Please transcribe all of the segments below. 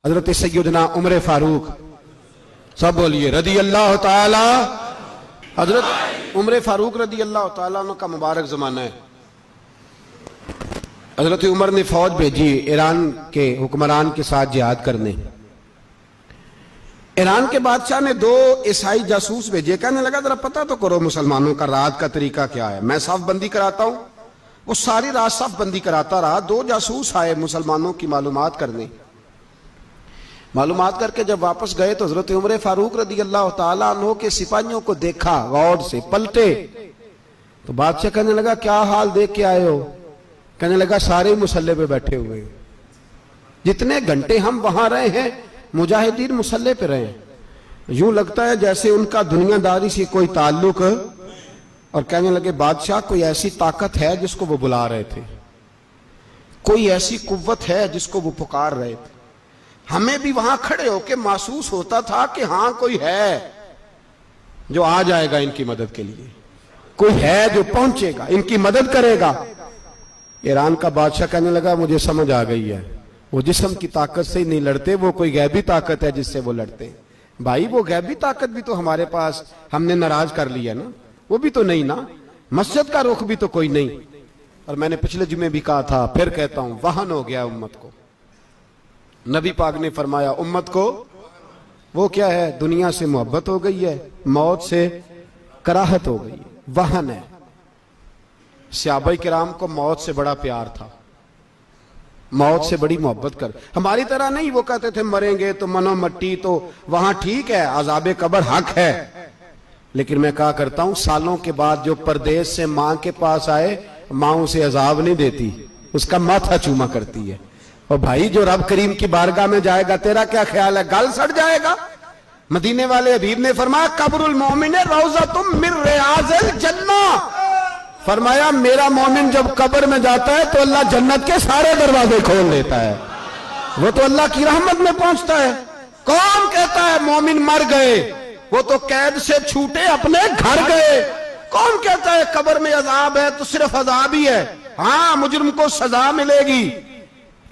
حضرت سیدنا عمر فاروق، سب بولیے رضی اللہ تعالی۔ حضرت عمر فاروق رضی اللہ تعالیٰ عنہ کا مبارک زمانہ ہے۔ حضرت عمر نے فوج بھیجی ایران کے حکمران کے ساتھ جہاد کرنے۔ ایران کے بادشاہ نے 2 عیسائی جاسوس بھیجے، کہنے لگا ذرا پتہ تو کرو مسلمانوں کا رات کا طریقہ کیا ہے، میں صف بندی کراتا ہوں۔ وہ ساری رات صف بندی کراتا رہا، 2 جاسوس آئے مسلمانوں کی معلومات کرنے۔ معلومات کر کے جب واپس گئے تو حضرت عمر فاروق رضی اللہ تعالیٰ عنہ کے سپاہیوں کو دیکھا، غور سے پلٹے تو بادشاہ کہنے لگا کیا حال دیکھ کے آئے ہو؟ کہنے لگا سارے مسلح پہ بیٹھے ہوئے ہیں، جتنے گھنٹے ہم وہاں رہے ہیں مجاہدین مسلح پہ رہے ہیں، یوں لگتا ہے جیسے ان کا دنیا داری سے کوئی تعلق۔ اور کہنے لگے بادشاہ کوئی ایسی طاقت ہے جس کو وہ بلا رہے تھے، کوئی ایسی قوت ہے جس کو وہ پکار رہے تھے، ہمیں بھی وہاں کھڑے ہو کے محسوس ہوتا تھا کہ ہاں کوئی ہے جو آ جائے گا ان کی مدد کے لیے، کوئی ہے جو پہنچے گا ان کی مدد کرے گا۔ ایران کا بادشاہ کہنے لگا مجھے سمجھ آ گئی ہے، وہ جسم کی طاقت سے ہی نہیں لڑتے، وہ کوئی غیبی طاقت ہے جس سے وہ لڑتے ہیں۔ بھائی وہ غیبی طاقت بھی تو ہمارے پاس ہم نے ناراض کر لیا نا، وہ بھی تو نہیں نا، مسجد کا رخ بھی تو کوئی نہیں۔ اور میں نے پچھلے جمعے بھی کہا تھا، پھر کہتا ہوں، وہن ہو گیا امت کو۔ نبی پاک نے فرمایا امت کو وہ کیا ہے، دنیا سے محبت ہو گئی ہے، موت سے کراہت ہو گئی ہے، وہن ہے۔ صحابہ کرام کو موت سے بڑا پیار تھا، موت سے بڑی محبت کر، ہماری طرح نہیں، وہ کہتے تھے مریں گے تو منو مٹی، تو وہاں ٹھیک ہے عذاب قبر حق ہے، لیکن میں کہا کرتا ہوں سالوں کے بعد جو پردیس سے ماں کے پاس آئے، ماں اسے عذاب نہیں دیتی، اس کا ماتھا چوما کرتی ہے۔ اور بھائی جو رب کریم کی بارگاہ میں جائے گا تیرا کیا خیال ہے، گل سڑ جائے گا؟ مدینے والے حبیب نے فرمایا قبر المومن روضۃ من ریاض الجنہ، فرمایا میرا مومن جب قبر میں جاتا ہے تو اللہ جنت کے سارے دروازے کھول دیتا ہے، وہ تو اللہ کی رحمت میں پہنچتا ہے۔ کون کہتا ہے مومن مر گئے، وہ تو قید سے چھوٹے اپنے گھر گئے۔ کون کہتا ہے قبر میں عذاب ہے تو صرف عذاب ہی ہے، ہاں مجرم کو سزا ملے گی،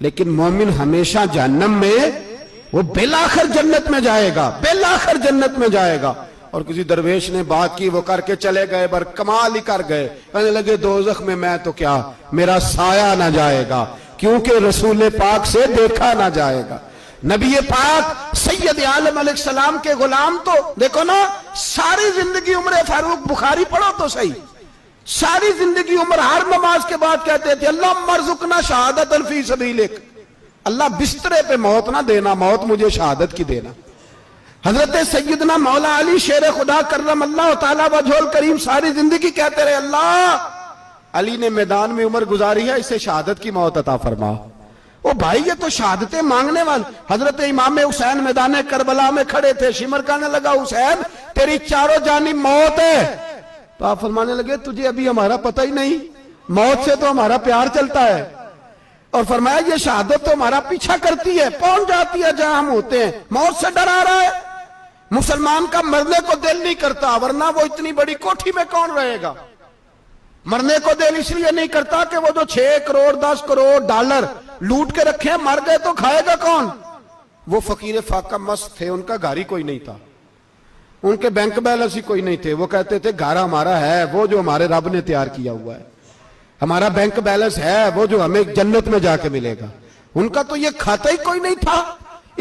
لیکن مومن ہمیشہ جہنم میں، وہ بالآخر جنت میں جائے گا، بالآخر جنت میں جائے گا۔ اور کسی درویش نے بات کی، وہ کر کے چلے گئے، بر کمال ہی کر گئے، کہنے لگے دوزخ میں میں تو کیا، میرا سایہ نہ جائے گا، کیونکہ رسول پاک سے دیکھا نہ جائے گا۔ نبی پاک سید عالم علیہ السلام کے غلام تو دیکھو نا، ساری زندگی عمر فاروق، بخاری پڑھو تو صحیح، ساری زندگی عمر ہر نماز کے بعد کہتے تھے اللہم ارزقنا شہادت فی سبیلک، اللہ بسترے پہ موت نہ دینا، موت مجھے شہادت کی دینا۔ حضرت سیدنا مولا علی شیر خدا کرم اللہ تعالیٰ وجہ الکریم ساری زندگی کہتے رہے اللہ علی نے میدان میں عمر گزاری ہے، اسے شہادت کی موت عطا فرما۔ او بھائی یہ تو شہادتیں مانگنے والے۔ حضرت امام حسین میدان کربلا میں کھڑے تھے، شمر کہنے لگا حسین تیری چاروں جانب موت ہے، تو آپ فرمانے لگے تجھے ابھی ہمارا پتہ ہی نہیں، موت سے تو ہمارا پیار چلتا ہے، اور فرمایا یہ شہادت تو ہمارا پیچھا کرتی ہے، پہنچ جاتی ہے جہاں ہم ہوتے ہیں، موت سے ڈرا رہا ہے۔ مسلمان کا مرنے کو دل نہیں کرتا، ورنہ وہ اتنی بڑی کوٹھی میں کون رہے گا؟ مرنے کو دل اس لیے نہیں کرتا کہ وہ جو 6 کروڑ 10 کروڑ ڈالر لوٹ کے رکھے، مر گئے تو کھائے گا کون؟ وہ فقیر فاقہ مست تھے، ان کا گھر ہی کوئی نہیں تھا، ان کے بینک بیلنس ہی کوئی نہیں تھے، وہ کہتے تھے گھر ہمارا ہے وہ جو ہمارے رب نے تیار کیا ہوا ہے، ہمارا بینک بیلنس ہے وہ جو ہمیں جنت میں جا کے ملے گا، ان کا تو یہ کھاتا ہی کوئی نہیں تھا،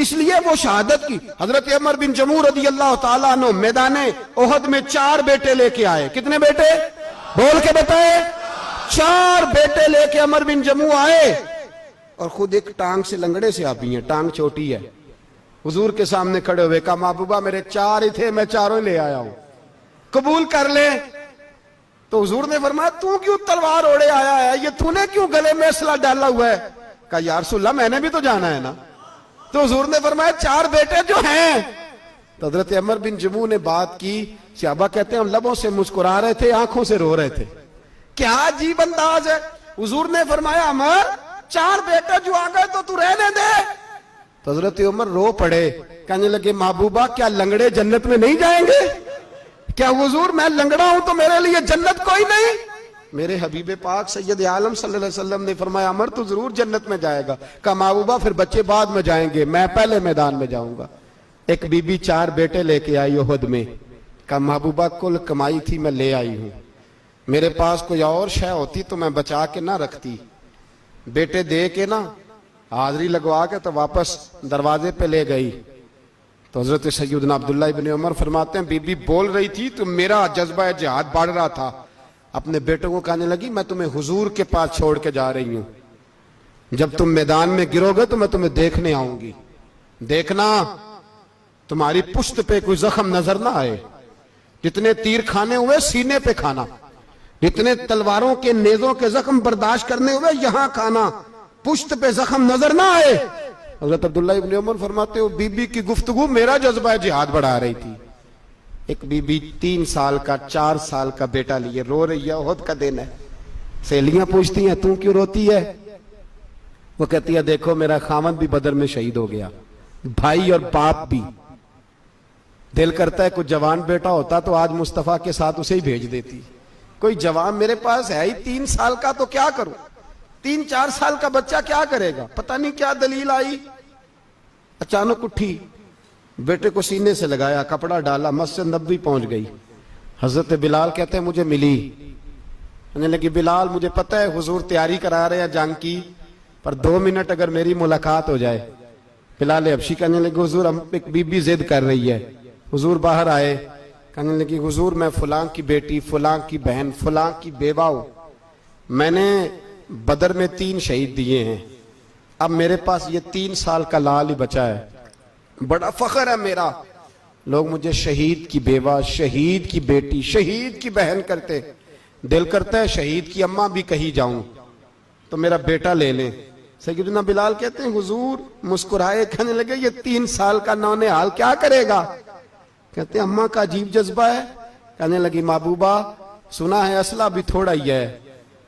اس لیے وہ شہادت کی۔ حضرت عمر بن جموع رضی اللہ تعالیٰ عنہ میدان احد میں 4 بیٹے لے کے آئے، کتنے بیٹے؟ بول کے بتائے، 4 بیٹے لے کے عمر بن جموع آئے، اور خود ایک ٹانگ سے لنگڑے سے آپی ہیں، ٹانگ چھوٹی ہے، حضور کے سامنے کھڑے ہوئے کہا محبوبہ میرے 4 ہی تھے، میں 4 لے آیا ہوں، قبول کر لے۔ تو حضور نے فرمایا تو کیوں تلوار اوڑے آیا ہے، یہ تو نے کیوں گلے میں اسلحہ ڈالا ہوا ہے؟ کہا یا رسول اللہ میں نے بھی تو جانا ہے نا۔ تو حضور نے فرمایا 4 بیٹے جو ہیں، تو حضرت عمر بن جموع نے بات کی، صحابہ کہتے ہیں ہم لبوں سے مسکرا رہے تھے، آنکھوں سے رو رہے تھے، کیا عجیب انداز ہے۔ حضور نے فرمایا عمر 4 بیٹے جو آ گئے تو رہنے دے۔ تو حضرت عمر رو پڑے، کہنے لگے محبوبہ کیا لنگڑے جنت میں نہیں جائیں گے؟ کیا حضور میں لنگڑا ہوں تو میرے لیے جنت کوئی نہیں؟ میرے حبیب پاک سید عالم صلی اللہ علیہ وسلم نے فرمایا عمر تو ضرور جنت میں جائے گا. کہا محبوبہ پھر بچے بعد میں جائیں گے, میں پہلے میدان میں جاؤں گا. ایک بی بی 4 بیٹے لے کے آئی احد میں. کہا محبوبہ کل کمائی تھی میں لے آئی ہوں, میرے پاس کوئی اور شے ہوتی تو میں بچا کے نہ رکھتی. بیٹے دے کے نا حاضری لگوا کے تو واپس دروازے پہ لے گئی. تو حضرت سیدنا عبداللہ ابن عمر فرماتے ہیں بی بی بول رہی تھی تو میرا جذبہ جہاد بڑھ رہا تھا. اپنے بیٹوں کو کہنے لگی میں تمہیں حضور کے پاس چھوڑ کے جا رہی ہوں, جب تم میدان میں گرو گے تو میں تمہیں دیکھنے آؤں گی. دیکھنا تمہاری پشت پہ کوئی زخم نظر نہ آئے. جتنے تیر کھانے ہوئے سینے پہ کھانا, جتنے تلواروں کے نیزوں کے زخم برداشت کرنے ہوئے یہاں کھانا, پشت پہ زخم نظر نہ آئے. حضرت عبداللہ ابن عمر فرماتے ہو بی بی کی گفتگو میرا جذبہ جہاد بڑھا رہی تھی. ایک بی بی 3 سال کا 4 سال کا بیٹا لیے رو رہی ہے, احد کا دن ہے. سہیلیاں پوچھتی ہیں تو کیوں روتی ہے؟ وہ کہتی ہے دیکھو میرا خاوند بھی بدر میں شہید ہو گیا, بھائی اور باپ بھی. دل کرتا ہے کوئی جوان بیٹا ہوتا تو آج مصطفیٰ کے ساتھ اسے ہی بھیج دیتی. کوئی جوان میرے پاس ہے ہی 3 سال کا تو کیا کروں, 3-4 سال کا بچہ کیا کرے گا؟ پتہ نہیں کیا دلیل آئی, اچانک اٹھی, بیٹے کو سینے سے لگایا, کپڑا ڈالا, مسجد نبوی پہنچ گئی. حضرت بلال کہتے ہیں مجھے ملی, کہنے لگی بلال مجھے پتہ ہے حضور تیاری کرا رہے ہیں جنگ کی, پر 2 منٹ اگر میری ملاقات ہو جائے. بلال حبشی کہنے لگے حضور ہم ایک بی بی ضد کر رہی ہے. حضور باہر آئے, کہنے لگی حضور میں فلاں کی بیٹی, فلاں کی بہن, فلاں کی بیوہ ہوں, میں نے بدر میں 3 شہید دیے ہیں, اب میرے پاس یہ 3 سال کا لال ہی بچا ہے, بڑا فخر ہے میرا. لوگ مجھے شہید کی بیوہ, شہید کی بیٹی, شہید کی بہن کرتے, دل کرتا ہے شہید کی اماں بھی کہیں جاؤں تو میرا بیٹا لے لیں. سیدنا بلال کہتے ہیں حضور مسکرائے, کہنے لگے یہ 3 سال کا نونہال کیا کرے گا؟ کہتے ہیں اماں کا عجیب جذبہ ہے. کہنے لگی محبوبہ سنا ہے اسلحہ بھی تھوڑا ہی ہے,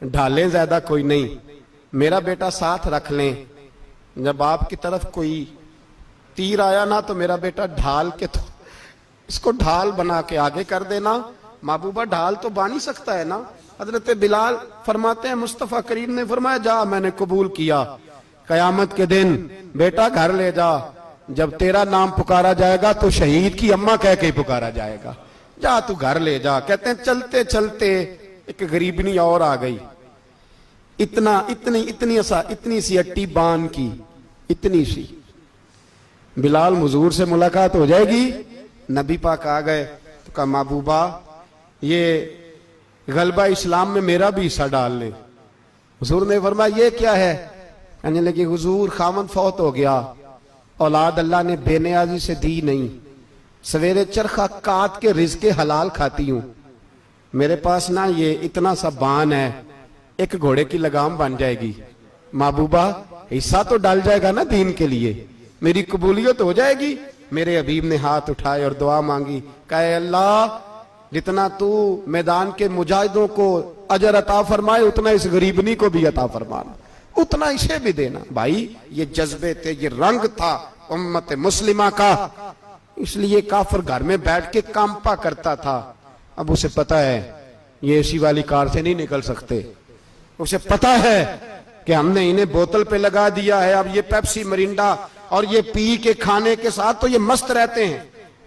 ڈھالیں زیادہ کوئی نہیں, میرا بیٹا ساتھ رکھ لیں, جب آپ کی طرف کوئی تیر آیا نا تو میرا بیٹا ڈھال کے تو اس کو ڈھال بنا کے آگے کر دینا. محبوبہ ڈھال تو بان ہی سکتا ہے نا. حضرت بلال فرماتے ہیں مصطفیٰ کریم نے فرمایا جا میں نے قبول کیا, قیامت کے دن بیٹا گھر لے جا, جب تیرا نام پکارا جائے گا تو شہید کی اماں کہہ کے پکارا جائے گا, جا تو گھر لے جا. کہتے ہیں چلتے چلتے ایک غریبنی اور آ گئی, اتنی سی اٹی بان کی, اتنی سی. بلال حضور سے ملاقات ہو جائے گی. نبی پاک آ گئے تو کہا محبوبہ یہ غلبہ اسلام میں میرا بھی حصہ ڈال لیں. حضور نے فرمایا یہ کیا ہے؟ کہنے لگے حضور خاوند فوت ہو گیا, اولاد اللہ نے بے نیازی سے دی نہیں, سویرے چرخہ کاٹ کے رزق حلال کھاتی ہوں, میرے پاس نا یہ اتنا سا بان ہے, ایک گھوڑے کی لگام بن جائے گی. محبوبہ حصہ تو ڈال جائے گا نا دین کے لیے, میری قبولیت ہو جائے گی. میرے حبیب نے ہاتھ اٹھائے اور دعا مانگی, کہے اللہ جتنا تو میدان کے مجاہدوں کو اجر عطا فرمائے اتنا اس غریبنی کو بھی عطا فرمانا, اتنا اسے بھی دینا. بھائی یہ جذبے تھے, یہ رنگ تھا امت مسلمہ کا, اس لیے کافر گھر میں بیٹھ کے کامپا کرتا تھا. اب اسے پتا ہے یہ اسی والی کار سے نہیں نکل سکتے, اسے پتا ہے کہ ہم نے انہیں بوتل پہ لگا دیا ہے, اب یہ پیپسی مرینڈا اور یہ پی کے کھانے کے ساتھ تو یہ مست رہتے ہیں,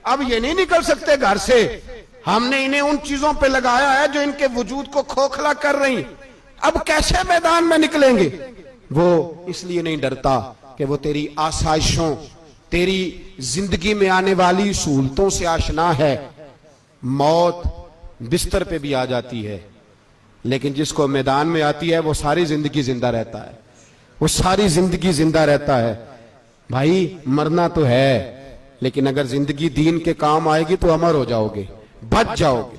اب یہ نہیں نکل سکتے گھر سے. ہم نے انہیں ان چیزوں پہ لگایا ہے جو ان کے وجود کو کھوکھلا کر رہی, اب کیسے میدان میں نکلیں گے؟ وہ اس لیے نہیں ڈرتا کہ وہ تیری آسائشوں, تیری زندگی میں آنے والی سہولتوں سے آشنا ہے. موت بستر پہ بھی آ جاتی ہے, لیکن جس کو میدان میں آتی ہے وہ ساری زندگی زندہ رہتا ہے, وہ ساری زندگی زندہ رہتا ہے. بھائی مرنا تو ہے, لیکن اگر زندگی دین کے کام آئے گی تو امر ہو جاؤ گے, بچ جاؤ گے.